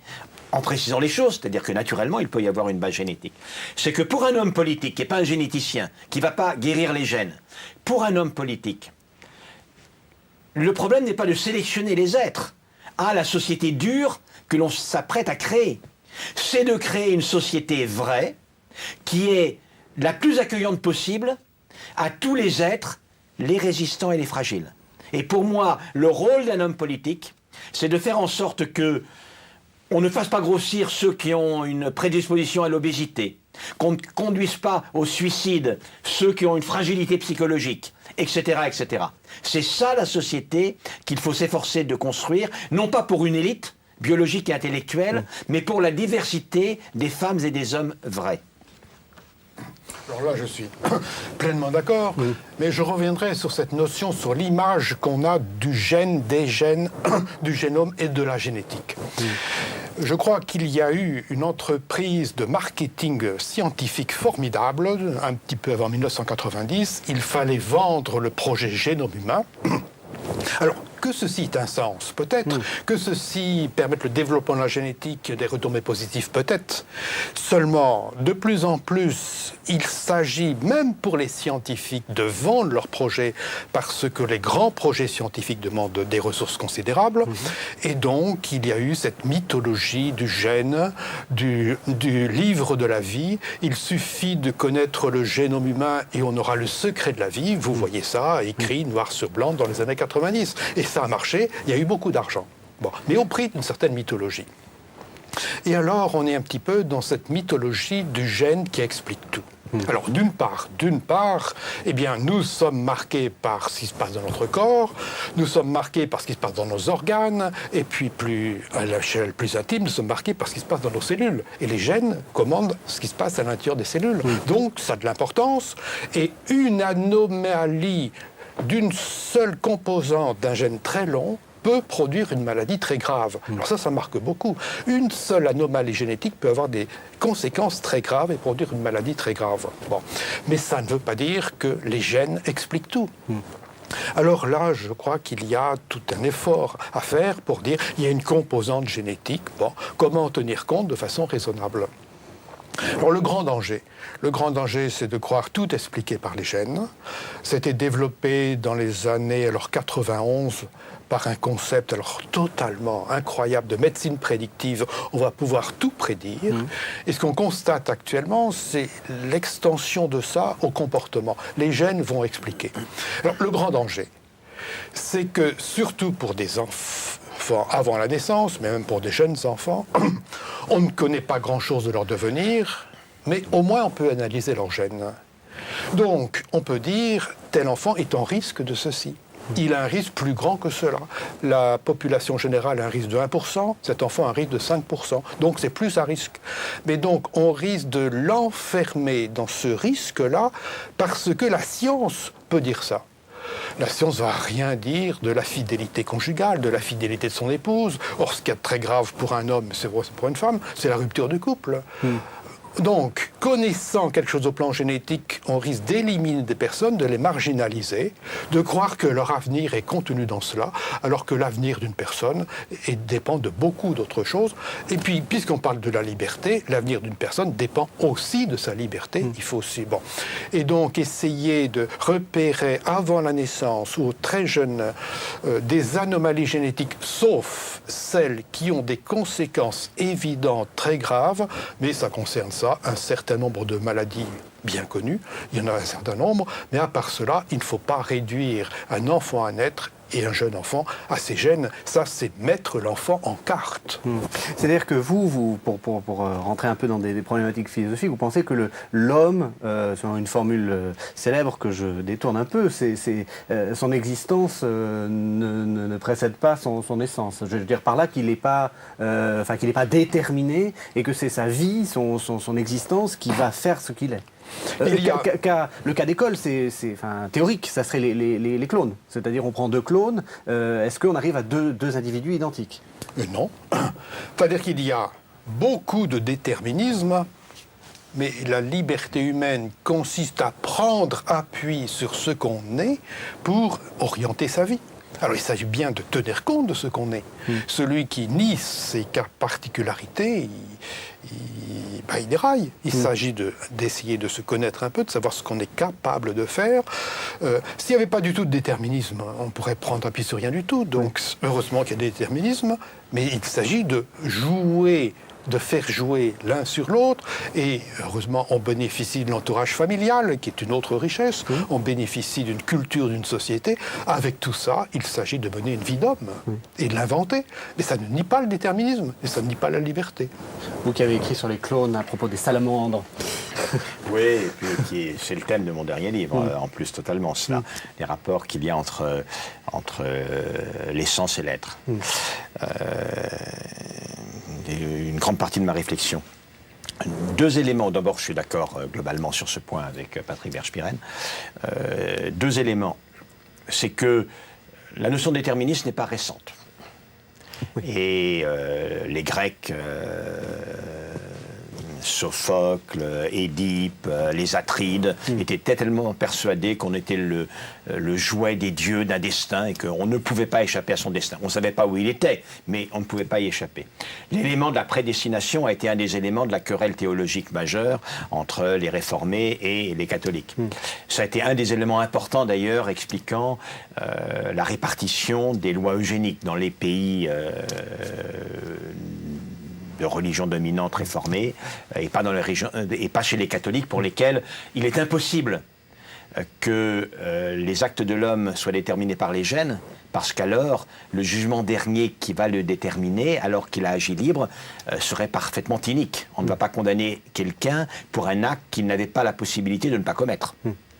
en précisant les choses, c'est-à-dire que naturellement, il peut y avoir une base génétique, c'est que pour un homme politique, qui n'est pas un généticien, qui ne va pas guérir les gènes, pour un homme politique, le problème n'est pas de sélectionner les êtres à la société dure que l'on s'apprête à créer. C'est de créer une société vraie, qui est la plus accueillante possible à tous les êtres, les résistants et les fragiles. Et pour moi, le rôle d'un homme politique, c'est de faire en sorte que on ne fasse pas grossir ceux qui ont une prédisposition à l'obésité, qu'on ne conduise pas au suicide ceux qui ont une fragilité psychologique, etc., etc. C'est ça la société qu'il faut s'efforcer de construire, non pas pour une élite biologique et intellectuelle, mais pour la diversité des femmes et des hommes vrais. Alors là, je suis pleinement d'accord, mais je reviendrai sur cette notion, sur l'image qu'on a du gène, des gènes, du génome et de la génétique. Je crois qu'il y a eu une entreprise de marketing scientifique formidable, un petit peu avant 1990. Il fallait vendre le projet génome humain. Alors, que ceci ait un sens, peut-être. Que ceci permette le développement de la génétique, des retombées positives, peut-être. Seulement, de plus en plus, il s'agit, même pour les scientifiques, de vendre leurs projets parce que les grands projets scientifiques demandent des ressources considérables. Et donc, il y a eu cette mythologie du gène, du livre de la vie. Il suffit de connaître le génome humain et on aura le secret de la vie. Vous voyez ça écrit noir sur blanc dans les années 90. Et ça a marché, il y a eu beaucoup d'argent. Bon, mais au prix d'une certaine mythologie. Et alors, on est un petit peu dans cette mythologie du gène qui explique tout. Alors d'une part, eh bien, nous sommes marqués par ce qui se passe dans notre corps, nous sommes marqués par ce qui se passe dans nos organes, et puis à l'échelle plus intime, nous sommes marqués par ce qui se passe dans nos cellules. Et les gènes commandent ce qui se passe à l'intérieur des cellules. Donc ça a de l'importance. Et une anomalie d'une seule composante d'un gène très long peut produire une maladie très grave. Alors ça marque beaucoup. Une seule anomalie génétique peut avoir des conséquences très graves et produire une maladie très grave. Bon. Mais ça ne veut pas dire que les gènes expliquent tout. Alors là, je crois qu'il y a tout un effort à faire pour dire qu'il y a une composante génétique. Bon, comment en tenir compte de façon raisonnable ? Alors le grand danger, c'est de croire tout expliqué par les gènes. C'était développé dans les années 91 par un concept totalement incroyable de médecine prédictive. On va pouvoir tout prédire. Et ce qu'on constate actuellement, c'est l'extension de ça au comportement. Les gènes vont expliquer. Alors le grand danger, c'est que surtout pour des enfants avant la naissance, mais même pour des jeunes enfants, on ne connaît pas grand-chose de leur devenir, mais au moins on peut analyser leurs gènes. Donc, on peut dire, tel enfant est en risque de ceci. Il a un risque plus grand que cela. La population générale a un risque de 1%, cet enfant a un risque de 5%. Donc, c'est plus à risque. Mais donc, on risque de l'enfermer dans ce risque-là parce que la science peut dire ça. La science ne va rien dire de la fidélité conjugale, de la fidélité de son épouse. Or, ce qui est très grave pour un homme, c'est pour une femme, c'est la rupture du couple. Donc, connaissant quelque chose au plan génétique, on risque d'éliminer des personnes, de les marginaliser, de croire que leur avenir est contenu dans cela, alors que l'avenir d'une personne dépend de beaucoup d'autres choses. Et puis, puisqu'on parle de la liberté, l'avenir d'une personne dépend aussi de sa liberté. Il faut aussi... Bon. Et donc, essayer de repérer avant la naissance ou très jeune des anomalies génétiques, sauf celles qui ont des conséquences évidentes, très graves, mais ça concerne un certain nombre de maladies bien connues, il y en a un certain nombre, mais à part cela, il ne faut pas réduire un enfant à naître et un jeune enfant à ses gènes. Ça, c'est mettre l'enfant en carte. C'est-à-dire que vous pour rentrer un peu dans des problématiques philosophiques, vous pensez que l'homme, selon une formule célèbre que je détourne un peu, son existence ne précède pas son essence. Je veux dire par là qu'il n'est pas, qu'il n'est pas déterminé et que c'est sa vie, son existence qui va faire ce qu'il est. Le cas d'école, c'est théorique, ça serait les clones. C'est-à-dire on prend deux clones, est-ce qu'on arrive à deux individus identiques ? Non. C'est-à-dire qu'il y a beaucoup de déterminisme, mais la liberté humaine consiste à prendre appui sur ce qu'on est pour orienter sa vie. Alors il s'agit bien de tenir compte de ce qu'on est. Celui qui nie ses particularités, il déraille. Il s'agit d'essayer de se connaître un peu, de savoir ce qu'on est capable de faire. S'il n'y avait pas du tout de déterminisme, on pourrait prendre appui sur rien du tout. Donc heureusement qu'il y a des déterminismes, mais il s'agit de faire jouer l'un sur l'autre, et heureusement on bénéficie de l'entourage familial, qui est une autre richesse, on bénéficie d'une culture, d'une société. Avec tout ça, il s'agit de mener une vie d'homme, et de l'inventer. Mais ça ne nie pas le déterminisme, et ça ne nie pas la liberté. Vous qui avez écrit sur les clones à propos des salamandres. Oui, et puis c'est le thème de mon dernier livre, en plus totalement cela, les rapports qu'il y a entre l'essence et l'être. Une grande partie de ma réflexion. Deux éléments. D'abord, je suis d'accord globalement sur ce point avec Patrick Verspieren. Deux éléments. C'est que la notion de déterminisme n'est pas récente. Et les Grecs, Sophocle, Édipe, les Atrides étaient tellement persuadés qu'on était le jouet des dieux d'un destin et qu'on ne pouvait pas échapper à son destin. On ne savait pas où il était, mais on ne pouvait pas y échapper. L'élément de la prédestination a été un des éléments de la querelle théologique majeure entre les réformés et les catholiques. Ça a été un des éléments importants d'ailleurs expliquant la répartition des lois eugéniques dans les pays de religion dominante réformée, et pas dans les régions, et pas chez les catholiques, pour lesquels il est impossible que les actes de l'homme soient déterminés par les gènes, parce qu'alors, le jugement dernier qui va le déterminer, alors qu'il a agi libre, serait parfaitement inique. On ne va pas condamner quelqu'un pour un acte qu'il n'avait pas la possibilité de ne pas commettre.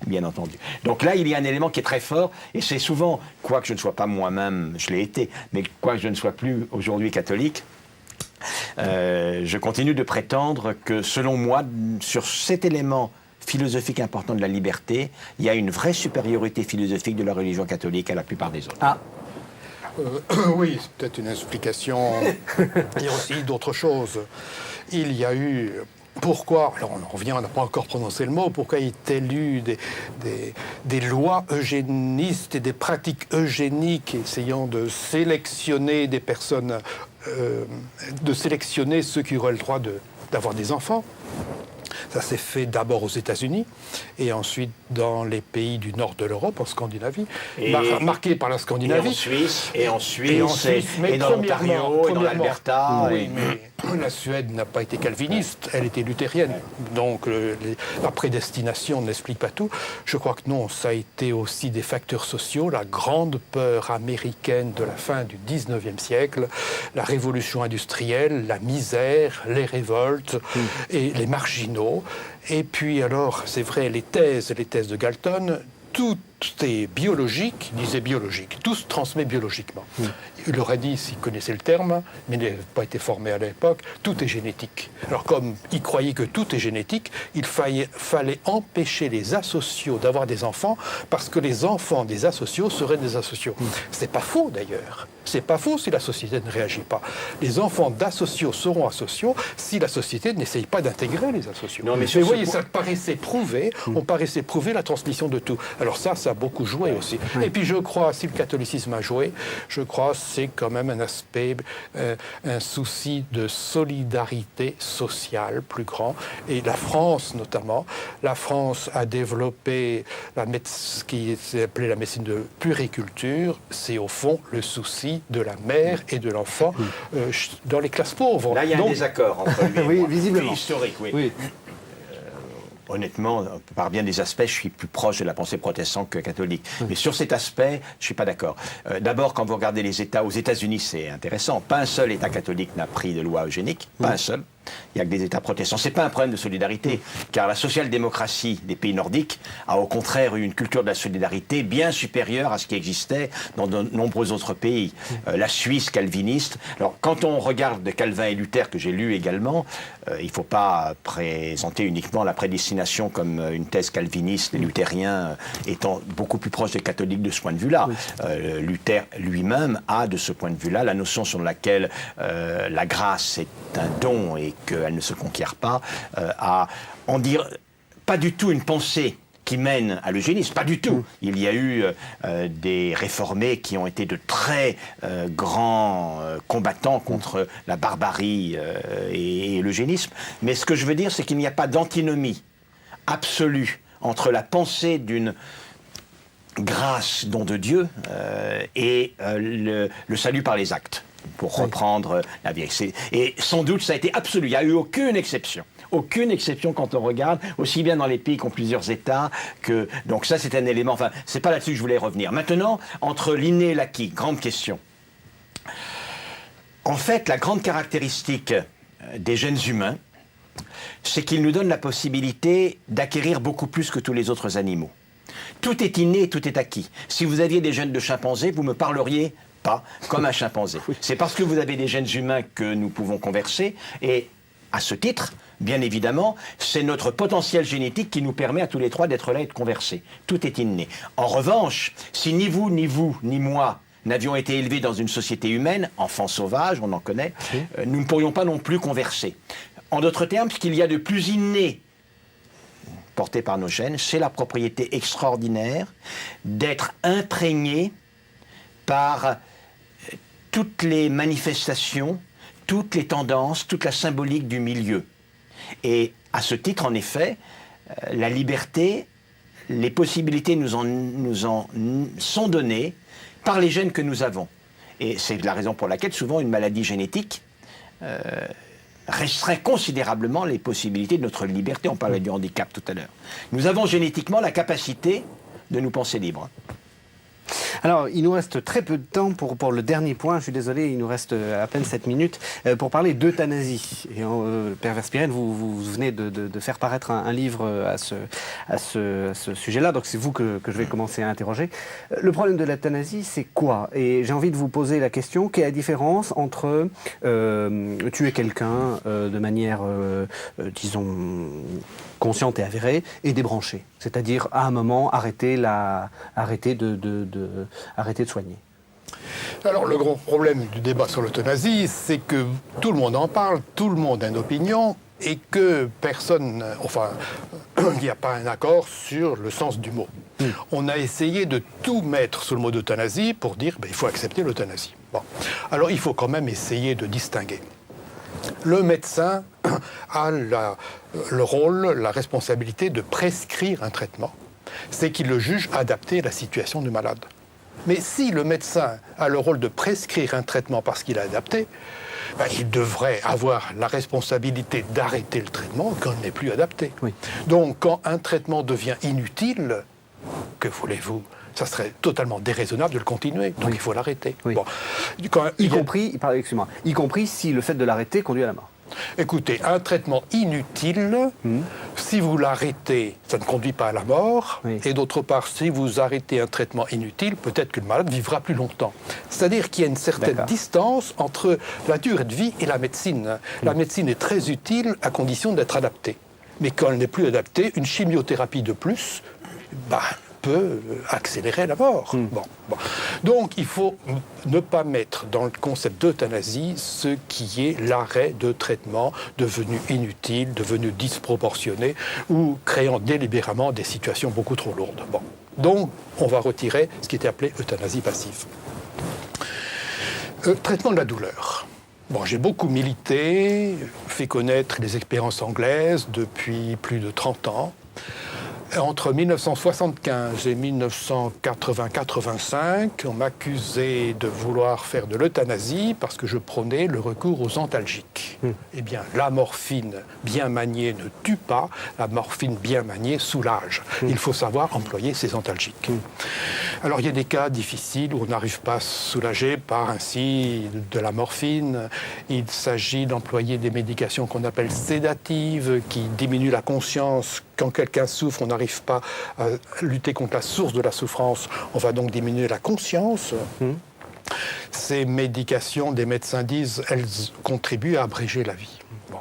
Bien entendu. Donc là, il y a un élément qui est très fort, et c'est souvent, quoique je ne sois pas moi-même, je l'ai été, mais quoique je ne sois plus aujourd'hui catholique, je continue de prétendre que, selon moi, sur cet élément philosophique important de la liberté, il y a une vraie supériorité philosophique de la religion catholique à la plupart des autres. Ah, Oui, c'est peut-être une explication. Il y a aussi d'autres choses. Il y a eu... Pourquoi, alors on en revient, on n'a pas encore prononcé le mot, pourquoi il y a eu des lois eugénistes et des pratiques eugéniques essayant de sélectionner des personnes, de sélectionner ceux qui auraient le droit d'avoir des enfants. Ça s'est fait d'abord aux États-Unis et ensuite dans les pays du nord de l'Europe, en Scandinavie, marqué par la Scandinavie. Et en Suisse, et dans l'Ontario, et dans l'Alberta. Oui, mais la Suède n'a pas été calviniste, elle était luthérienne. Donc la prédestination n'explique pas tout. Je crois que non, ça a été aussi des facteurs sociaux, la grande peur américaine de la fin du 19e siècle, la révolution industrielle, la misère, les révoltes et les marginaux. Et puis alors, c'est vrai, les thèses de Galton, tout est biologique, il disait biologique, tout se transmet biologiquement. Il aurait dit, s'il connaissait le terme, mais il n'avait pas été formé à l'époque, tout est génétique. Alors comme il croyait que tout est génétique, il fallait empêcher les asociaux d'avoir des enfants, parce que les enfants des asociaux seraient des asociaux. C'est pas faux d'ailleurs. C'est pas faux si la société ne réagit pas. Les enfants d'asociaux seront asociaux si la société n'essaye pas d'intégrer les asociaux. Non, mais vous voyez, ça paraissait prouver, on paraissait prouver la transmission de tout. Alors ça a beaucoup joué aussi. Et puis je crois, si le catholicisme a joué, je crois c'est quand même un aspect, un souci de solidarité sociale plus grand. Et la France notamment, la France a développé ce qui s'est appelé la médecine de puériculture, c'est au fond le souci de la mère et de l'enfant dans les classes pauvres. Là, il y a un désaccord entre lui et oui, moi. visiblement. Historique, oui. Oui. Honnêtement, par bien des aspects, je suis plus proche de la pensée protestante que catholique. Mais sur cet aspect, je ne suis pas d'accord. D'abord, quand vous regardez les États, aux États-Unis, c'est intéressant. Pas un seul État catholique n'a pris de loi eugénique. Pas un seul. Il n'y a que des États protestants. Ce n'est pas un problème de solidarité, car la social-démocratie des pays nordiques a au contraire eu une culture de la solidarité bien supérieure à ce qui existait dans de nombreux autres pays. La Suisse calviniste. Alors, quand on regarde Calvin et Luther, que j'ai lu également, il ne faut pas présenter uniquement la prédestination comme une thèse calviniste, les luthériens étant beaucoup plus proches des catholiques de ce point de vue-là. Luther lui-même a, de ce point de vue-là, la notion sur laquelle la grâce est un don et qu'elle ne se conquiert pas, à en dire pas du tout une pensée qui mène à l'eugénisme, pas du tout. Il y a eu des réformés qui ont été de très grands combattants contre la barbarie et l'eugénisme. Mais ce que je veux dire, c'est qu'il n'y a pas d'antinomie absolue entre la pensée d'une grâce, don de Dieu, et le salut par les actes, pour reprendre la vieille. Et sans doute, ça a été absolu. Il n'y a eu aucune exception. Aucune exception quand on regarde, aussi bien dans les pays qui ont plusieurs États que... Donc ça, c'est un élément... Enfin, c'est pas là-dessus que je voulais revenir. Maintenant, entre l'inné et l'acquis, grande question. En fait, la grande caractéristique des gènes humains, c'est qu'ils nous donnent la possibilité d'acquérir beaucoup plus que tous les autres animaux. Tout est inné, tout est acquis. Si vous aviez des gènes de chimpanzé, vous me parleriez pas comme un chimpanzé. C'est parce que vous avez des gènes humains que nous pouvons converser, et à ce titre, bien évidemment, c'est notre potentiel génétique qui nous permet à tous les trois d'être là et de converser. Tout est inné. En revanche, si ni vous, ni moi, n'avions été élevés dans une société humaine, enfants sauvages, on en connaît, nous ne pourrions pas non plus converser. En d'autres termes, ce qu'il y a de plus inné porté par nos gènes, c'est la propriété extraordinaire d'être imprégné par toutes les manifestations, toutes les tendances, toute la symbolique du milieu. Et à ce titre, en effet, la liberté, les possibilités nous en sont données par les gènes que nous avons. Et c'est la raison pour laquelle, souvent, une maladie génétique restreint considérablement les possibilités de notre liberté. On parlait du handicap tout à l'heure. Nous avons génétiquement la capacité de nous penser libres. Alors, il nous reste très peu de temps pour le dernier point. Je suis désolé, il nous reste à peine 7 minutes pour parler d'euthanasie. Et Père Verspieren, vous venez de faire paraître un livre à ce sujet-là, donc c'est vous que je vais commencer à interroger. Le problème de l'euthanasie, c'est quoi? Et j'ai envie de vous poser la question, quelle est la différence entre tuer quelqu'un de manière, disons, consciente et avérée, et débrancher? C'est-à-dire, à un moment, arrêter de soigner. Alors le gros problème du débat sur l'euthanasie, c'est que tout le monde en parle, tout le monde a une opinion, et que personne, enfin, il n'y a pas un accord sur le sens du mot. On a essayé de tout mettre sous le mot d'euthanasie pour dire il faut accepter l'euthanasie. Bon. Alors il faut quand même essayer de distinguer. Le médecin a le rôle, la responsabilité de prescrire un traitement. C'est qu'il le juge adapté à la situation du malade. Mais si le médecin a le rôle de prescrire un traitement parce qu'il est adapté, il devrait avoir la responsabilité d'arrêter le traitement quand il n'est plus adapté. Oui. Donc quand un traitement devient inutile, que voulez-vous ? Ça serait totalement déraisonnable de le continuer, donc il faut l'arrêter. Oui. Bon. Y compris si le fait de l'arrêter conduit à la mort. Écoutez, un traitement inutile, si vous l'arrêtez, ça ne conduit pas à la mort. Oui. Et d'autre part, si vous arrêtez un traitement inutile, peut-être que le malade vivra plus longtemps. C'est-à-dire qu'il y a une certaine distance entre la durée de vie et la médecine. La médecine est très utile à condition d'être adaptée. Mais quand elle n'est plus adaptée, une chimiothérapie de plus, peut accélérer la mort. Bon. Donc il faut ne pas mettre dans le concept d'euthanasie ce qui est l'arrêt de traitement devenu inutile, devenu disproportionné ou créant délibérément des situations beaucoup trop lourdes. Bon. Donc on va retirer ce qui était appelé euthanasie passive. Traitement de la douleur. Bon, j'ai beaucoup milité, fait connaître les expériences anglaises depuis plus de 30 ans. Entre 1975 et 1980-85, on m'accusait de vouloir faire de l'euthanasie parce que je prônais le recours aux antalgiques. Eh bien, la morphine bien maniée ne tue pas, la morphine bien maniée soulage. Il faut savoir employer ces antalgiques. Alors, il y a des cas difficiles où on n'arrive pas à se soulager par ainsi de la morphine. Il s'agit d'employer des médications qu'on appelle sédatives, qui diminuent la conscience. Quand quelqu'un souffre, on n'arrive pas à lutter contre la source de la souffrance. On va donc diminuer la conscience. Ces médications, des médecins disent, elles contribuent à abréger la vie. Bon.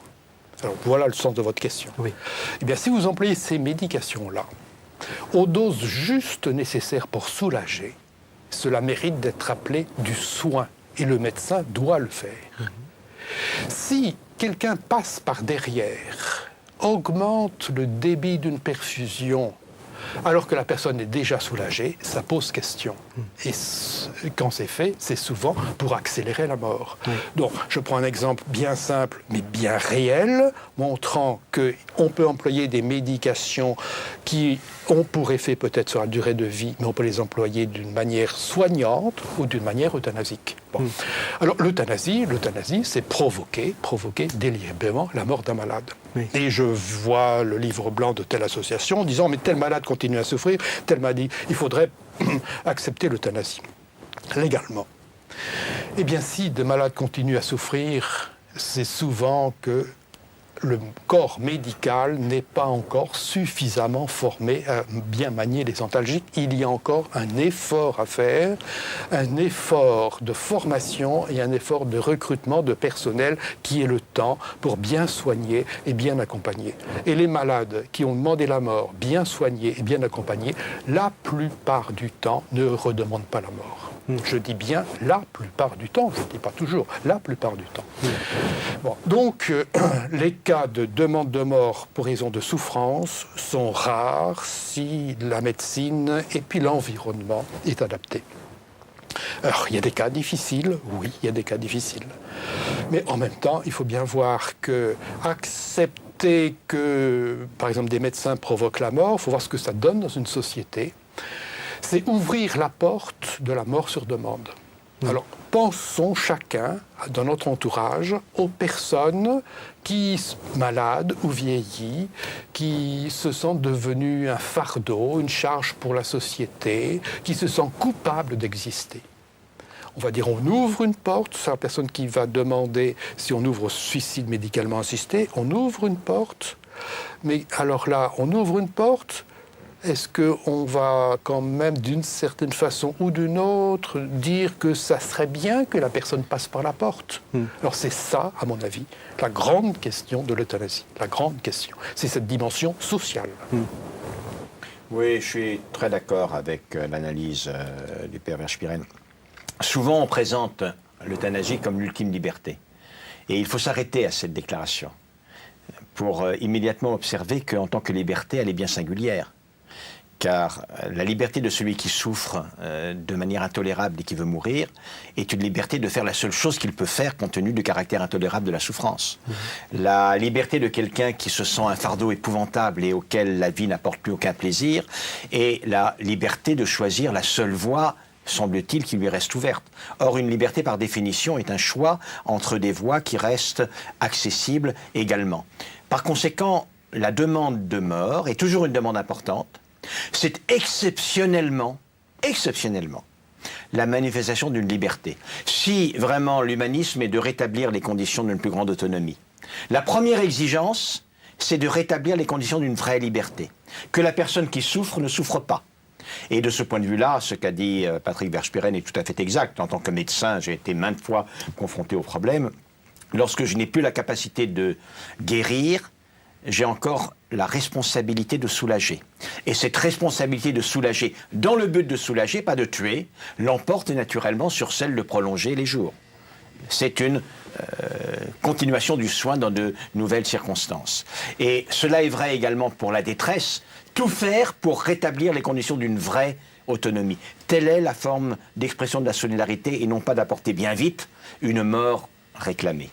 Alors voilà le sens de votre question. Oui. Eh bien, si vous employez ces médications-là, aux doses justes nécessaires pour soulager, cela mérite d'être appelé du soin. Et le médecin doit le faire. Si quelqu'un passe par derrière, augmente le débit d'une perfusion, alors que la personne est déjà soulagée, ça pose question. Et quand c'est fait, c'est souvent pour accélérer la mort. Donc, je prends un exemple bien simple, mais bien réel, montrant qu'on peut employer des médications qui ont pour effet peut-être sur la durée de vie, mais on peut les employer d'une manière soignante ou d'une manière euthanasique. Bon. Alors, l'euthanasie, c'est provoquer délibérément la mort d'un malade. Oui. Et je vois le livre blanc de telle association disant « mais tel malade continue à souffrir, tel maladie, il faudrait accepter l'euthanasie légalement ». Eh bien, si des malades continuent à souffrir, c'est souvent que le corps médical n'est pas encore suffisamment formé à bien manier les antalgiques. Il y a encore un effort à faire, un effort de formation et un effort de recrutement de personnel qui est le temps pour bien soigner et bien accompagner. Et les malades qui ont demandé la mort, bien soignés et bien accompagnés, la plupart du temps ne redemandent pas la mort. Je dis bien la plupart du temps, je ne dis pas toujours, la plupart du temps. Bon, donc, les cas de demande de mort pour raison de souffrance sont rares si la médecine et puis l'environnement est adapté. Alors, il y a des cas difficiles, oui, il y a des cas difficiles. Mais en même temps, il faut bien voir que accepter que, par exemple, des médecins provoquent la mort, il faut voir ce que ça donne dans une société. C'est ouvrir la porte de la mort sur demande. Alors, pensons chacun, dans notre entourage, aux personnes qui sont malades ou vieillies, qui se sentent devenues un fardeau, une charge pour la société, qui se sentent coupables d'exister. On va dire, on ouvre une porte, c'est la personne qui va demander si on ouvre au suicide médicalement assisté, on ouvre une porte, mais alors là, on ouvre une porte. Est-ce qu'on va quand même, d'une certaine façon ou d'une autre, dire que ça serait bien que la personne passe par la porte? Alors c'est ça, à mon avis, la grande question de l'euthanasie. La grande question, c'est cette dimension sociale. Oui, je suis très d'accord avec l'analyse du père Verspieren. Souvent, on présente l'euthanasie comme l'ultime liberté. Et il faut s'arrêter à cette déclaration pour immédiatement observer qu'en tant que liberté, elle est bien singulière. Car la liberté de celui qui souffre de manière intolérable et qui veut mourir est une liberté de faire la seule chose qu'il peut faire compte tenu du caractère intolérable de la souffrance. La liberté de quelqu'un qui se sent un fardeau épouvantable et auquel la vie n'apporte plus aucun plaisir est la liberté de choisir la seule voie, semble-t-il, qui lui reste ouverte. Or, une liberté, par définition, est un choix entre des voies qui restent accessibles également. Par conséquent, la demande de mort est toujours une demande importante. C'est exceptionnellement, la manifestation d'une liberté. Si vraiment l'humanisme est de rétablir les conditions d'une plus grande autonomie, la première exigence, c'est de rétablir les conditions d'une vraie liberté. Que la personne qui souffre ne souffre pas. Et de ce point de vue-là, ce qu'a dit Patrick Verspieren est tout à fait exact. En tant que médecin, j'ai été maintes fois confronté au problème. Lorsque je n'ai plus la capacité de guérir, j'ai encore la responsabilité de soulager. Et cette responsabilité de soulager, dans le but de soulager, pas de tuer, l'emporte naturellement sur celle de prolonger les jours. C'est une continuation du soin dans de nouvelles circonstances. Et cela est vrai également pour la détresse, tout faire pour rétablir les conditions d'une vraie autonomie. Telle est la forme d'expression de la solidarité et non pas d'apporter bien vite une mort réclamée.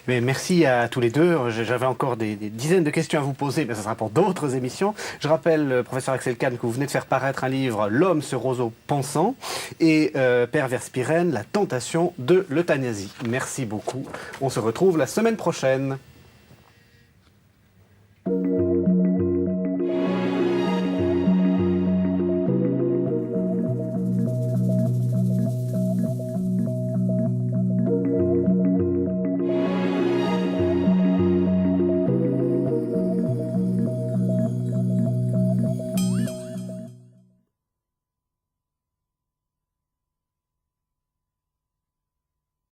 Mais merci à tous les deux. J'avais encore des dizaines de questions à vous poser, mais ça sera pour d'autres émissions. Je rappelle, professeur Axel Kahn, que vous venez de faire paraître un livre, L'homme ce roseau pensant, et père Verspieren, La tentation de l'euthanasie. Merci beaucoup. On se retrouve la semaine prochaine.